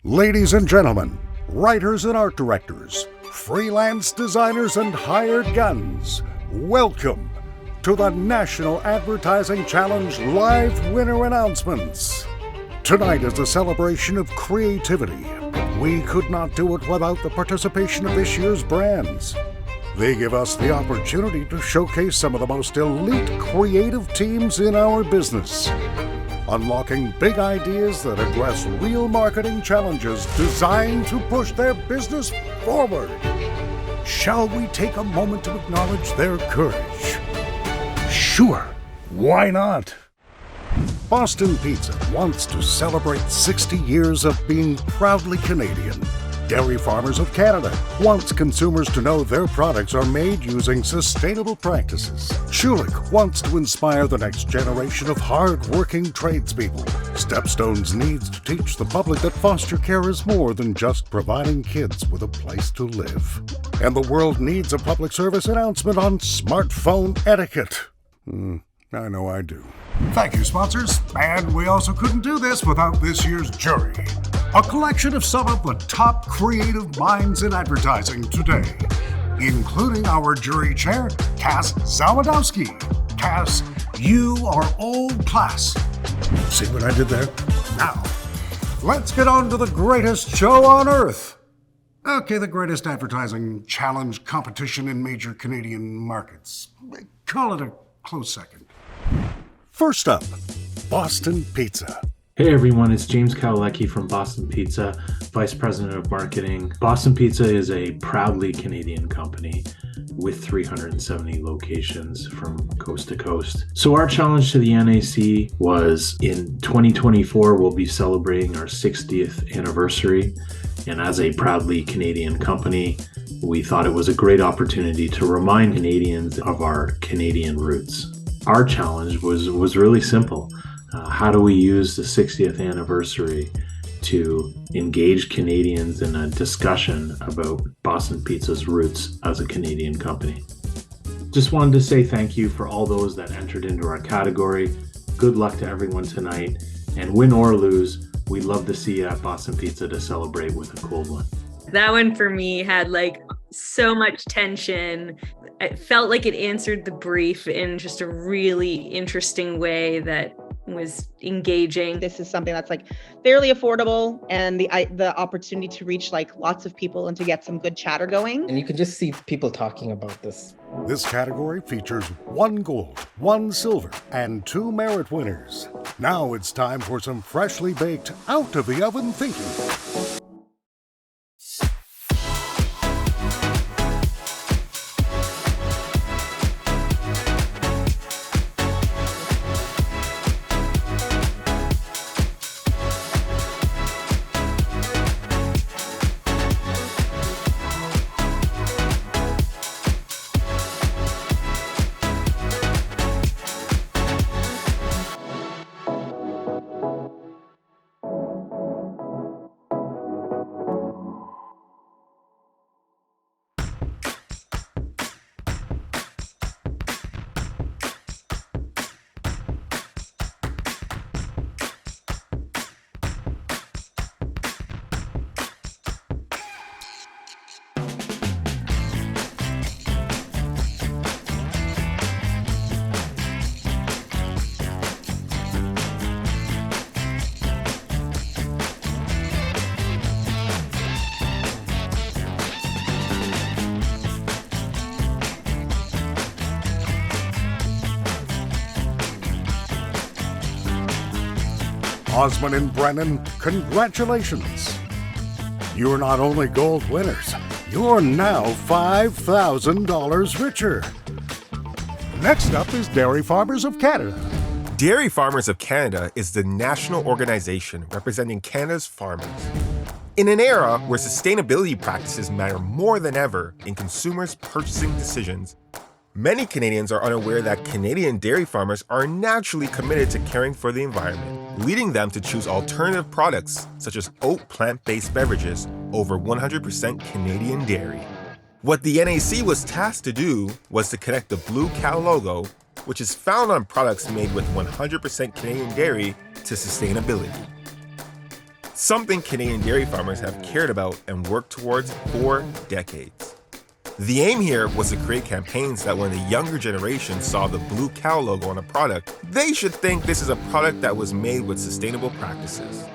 Ladies and gentlemen, writers and art directors, freelance designers and hired guns, welcome to the National Advertising Challenge live winner announcements. Tonight is a celebration of creativity, but we could not do it without the participation of this year's brands. They give us the opportunity to showcase some of the most elite creative teams in our business, unlocking big ideas that address real marketing challenges designed to push their business forward. Shall we take a moment to acknowledge their courage? Sure, why not? Boston Pizza wants to celebrate 60 years of being proudly Canadian. Dairy Farmers of Canada wants consumers to know their products are made using sustainable practices. Schulich wants to inspire the next generation of hard-working tradespeople. Stepstones needs to teach the public that foster care is more than just providing kids with a place to live. And the world needs a public service announcement on smartphone etiquette. I know I do. Thank you, sponsors. And we also couldn't do this without this year's jury. A collection of some of the top creative minds in advertising today, including our jury chair, Cass Zawodowski. Cass, you are all class. See what I did there? Now, let's get on to the greatest show on earth. Okay, the greatest advertising challenge competition in major Canadian markets. Call it a close second. First up, Boston Pizza. Hey everyone, it's James Kawalecki from Boston Pizza, Vice President of Marketing. Boston Pizza is a proudly Canadian company with 370 locations from coast to coast. So our challenge to the NAC was in 2024, we'll be celebrating our 60th anniversary. And as a proudly Canadian company, we thought it was a great opportunity to remind Canadians of our Canadian roots. Our challenge was really simple. How do we use the 60th anniversary to engage Canadians in a discussion about Boston Pizza's roots as a Canadian company? Just wanted to say thank you for all those that entered into our category. Good luck to everyone tonight. And win or lose, we'd love to see you at Boston Pizza to celebrate with a cold one. That one for me had so much tension. It felt like it answered the brief in just a really interesting way that was engaging. This is something that's fairly affordable, and the opportunity to reach lots of people and to get some good chatter going. And you can just see people talking about this. This category features 1 gold, 1 silver, and 2 merit winners. Now it's time for some freshly baked, out of the oven thinking. Osmond and Brennan, congratulations. You're not only gold winners, you're now $5,000 richer. Next up is Dairy Farmers of Canada. Dairy Farmers of Canada is the national organization representing Canada's farmers. In an era where sustainability practices matter more than ever in consumers' purchasing decisions, many Canadians are unaware that Canadian dairy farmers are naturally committed to caring for the environment, leading them to choose alternative products such as oat plant-based beverages over 100% Canadian dairy. What the NAC was tasked to do was to connect the blue cow logo, which is found on products made with 100% Canadian dairy, to sustainability. something Canadian dairy farmers have cared about and worked towards for decades. The aim here was to create campaigns that when the younger generation saw the blue cow logo on a product, they should think this is a product that was made with sustainable practices.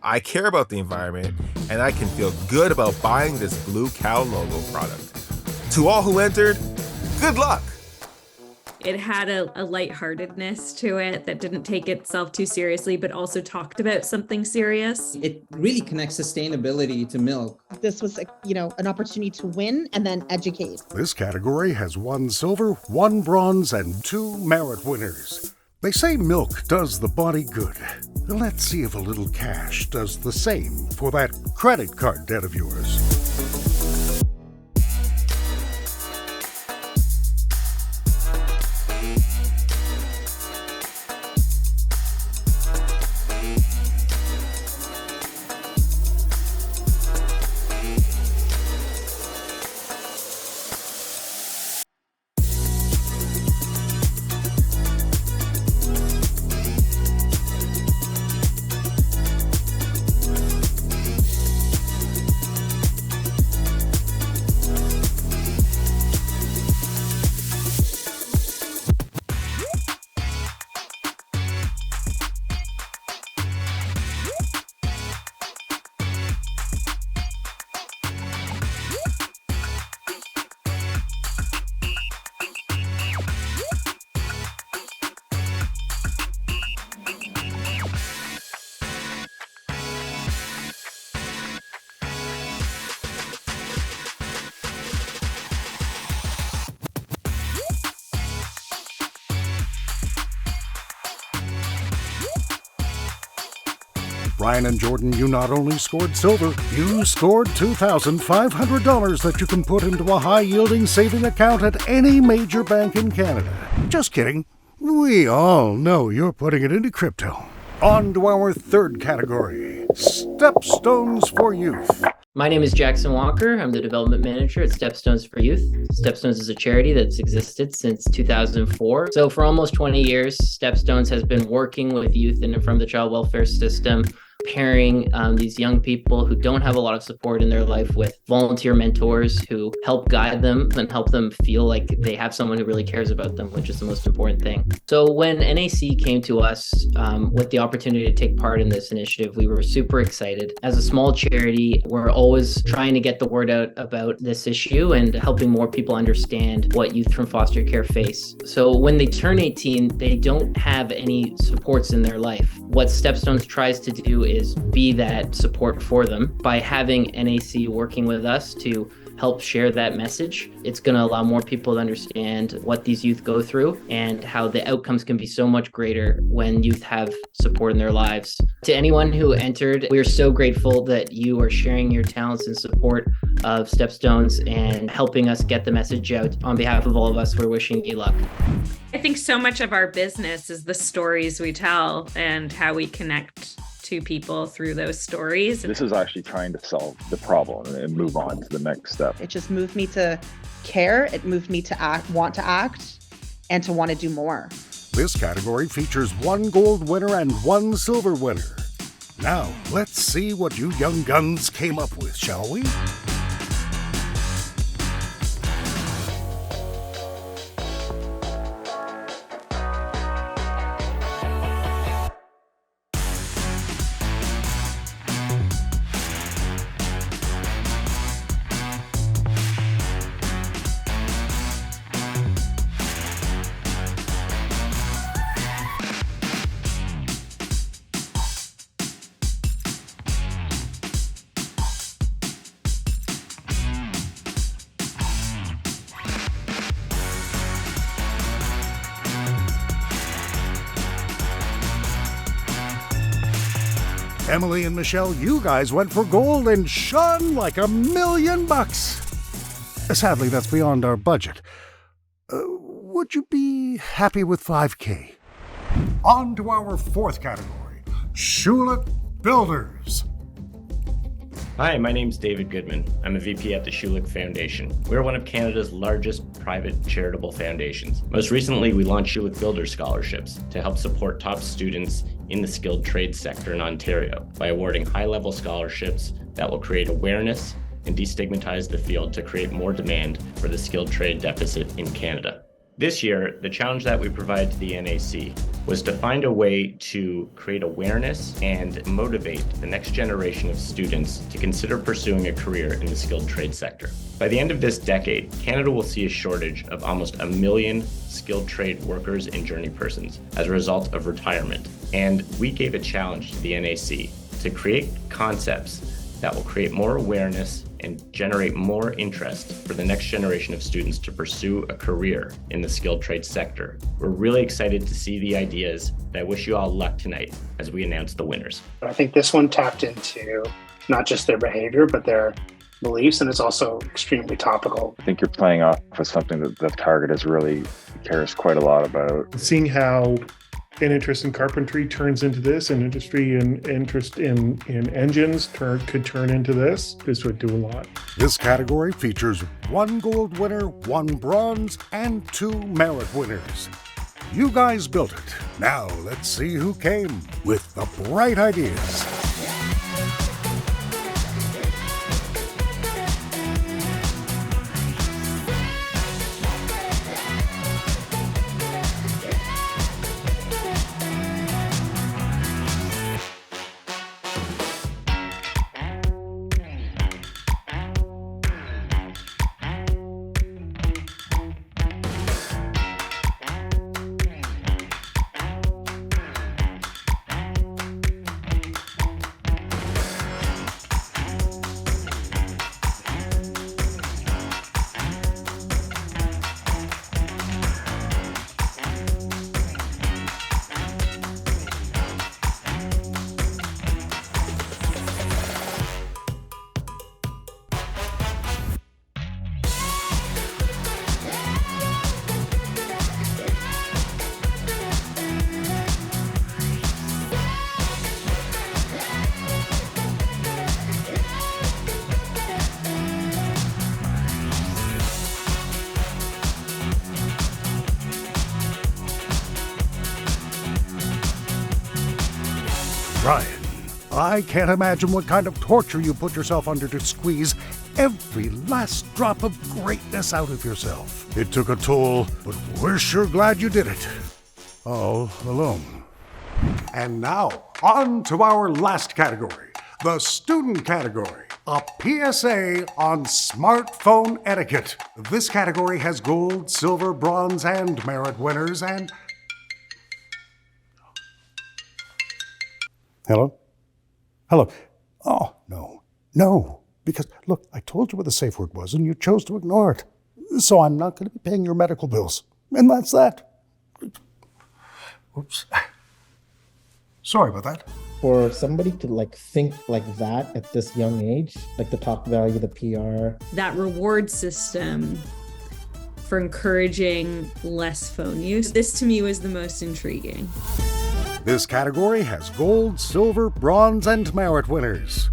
I care about the environment, and I can feel good about buying this blue cow logo product. To all who entered, good luck! It had a lightheartedness to it that didn't take itself too seriously, but also talked about something serious. It really connects sustainability to milk. This was, an opportunity to win and then educate. This category has 1 silver, 1 bronze, and 2 merit winners. They say milk does the body good. Let's see if a little cash does the same for that credit card debt of yours. Ryan and Jordan, you not only scored silver, you scored $2,500 that you can put into a high-yielding saving account at any major bank in Canada. Just kidding. We all know you're putting it into crypto. On to our third category, Stepstones for Youth. My name is Jackson Walker. I'm the development manager at Stepstones for Youth. Stepstones is a charity that's existed since 2004. So for almost 20 years, Stepstones has been working with youth in and from the child welfare system, pairing these young people who don't have a lot of support in their life with volunteer mentors who help guide them and help them feel like they have someone who really cares about them, which is the most important thing. So when NAC came to us with the opportunity to take part in this initiative, we were super excited. As a small charity, we're always trying to get the word out about this issue and helping more people understand what youth from foster care face. So when they turn 18, they don't have any supports in their life. What Stepstones tries to do is be that support for them by having NAC working with us to help share that message. It's going to allow more people to understand what these youth go through and how the outcomes can be so much greater when youth have support in their lives. To anyone who entered, we are so grateful that you are sharing your talents in support of Stepstones and helping us get the message out. On behalf of all of us, we're wishing you luck. I think so much of our business is the stories we tell and how we connect to people through those stories. This is actually trying to solve the problem and move on to the next step. It just moved me to care. It moved me to want to act and to want to do more. This category features 1 gold winner and 1 silver winner. Now, let's see what you young guns came up with, shall we? Emily and Michelle, you guys went for gold and shone like $1,000,000. Sadly, that's beyond our budget. Would you be happy with $5,000? On to our fourth category, Schulich Builders. Hi, my name's David Goodman. I'm a VP at the Schulich Foundation. We're one of Canada's largest private charitable foundations. Most recently, we launched Schulich Builders scholarships to help support top students in the skilled trade sector in Ontario by awarding high-level scholarships that will create awareness and destigmatize the field to create more demand for the skilled trade deficit in Canada. This year, the challenge that we provided to the NAC was to find a way to create awareness and motivate the next generation of students to consider pursuing a career in the skilled trade sector. By the end of this decade, Canada will see a shortage of almost 1 million skilled trade workers and journey persons as a result of retirement. And we gave a challenge to the NAC to create concepts that will create more awareness and generate more interest for the next generation of students to pursue a career in the skilled trade sector. We're really excited to see the ideas, and I wish you all luck tonight as we announce the winners. I think this one tapped into not just their behavior, but their beliefs, and it's also extremely topical. I think you're playing off of something that the target is really cares quite a lot about. Seeing how an interest in carpentry turns into this, an industry and interest in engines could turn into this would do a lot. This category features 1 gold winner, 1 bronze, and 2 merit winners. You guys built it. Now let's see who came with the bright ideas. Ryan, I can't imagine what kind of torture you put yourself under to squeeze every last drop of greatness out of yourself. It took a toll, but we're sure glad you did it. All alone. And now, on to our last category, the student category. A PSA on smartphone etiquette. This category has gold, silver, bronze, and merit winners, and... Hello? Hello? Oh, no, because, look, I told you what the safe word was, and you chose to ignore it. So I'm not going to be paying your medical bills. And that's that. Oops. Sorry about that. For somebody to think like that at this young age, the talk value, the PR. That reward system for encouraging less phone use, this to me was the most intriguing. This category has gold, silver, bronze, and merit winners.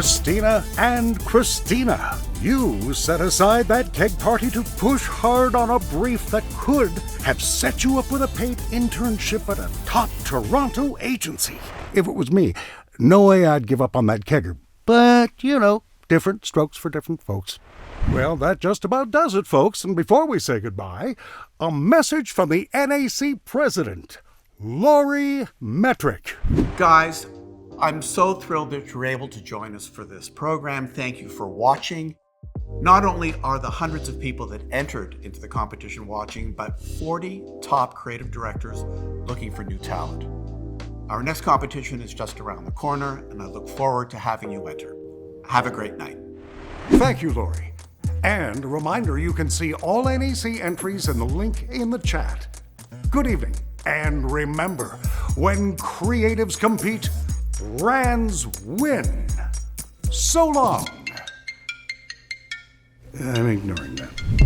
Christina and Christina. You set aside that keg party to push hard on a brief that could have set you up with a paid internship at a top Toronto agency. If it was me, no way I'd give up on that kegger. But, different strokes for different folks. Well, that just about does it, folks. And before we say goodbye, a message from the NAC president, Lori Metrick. Guys, I'm so thrilled that you're able to join us for this program. Thank you for watching. Not only are the hundreds of people that entered into the competition watching, but 40 top creative directors looking for new talent. Our next competition is just around the corner, and I look forward to having you enter. Have a great night. Thank you, Lori. And a reminder, you can see all NAC entries in the link in the chat. Good evening. And remember, when creatives compete, brands win. So long. I'm ignoring that.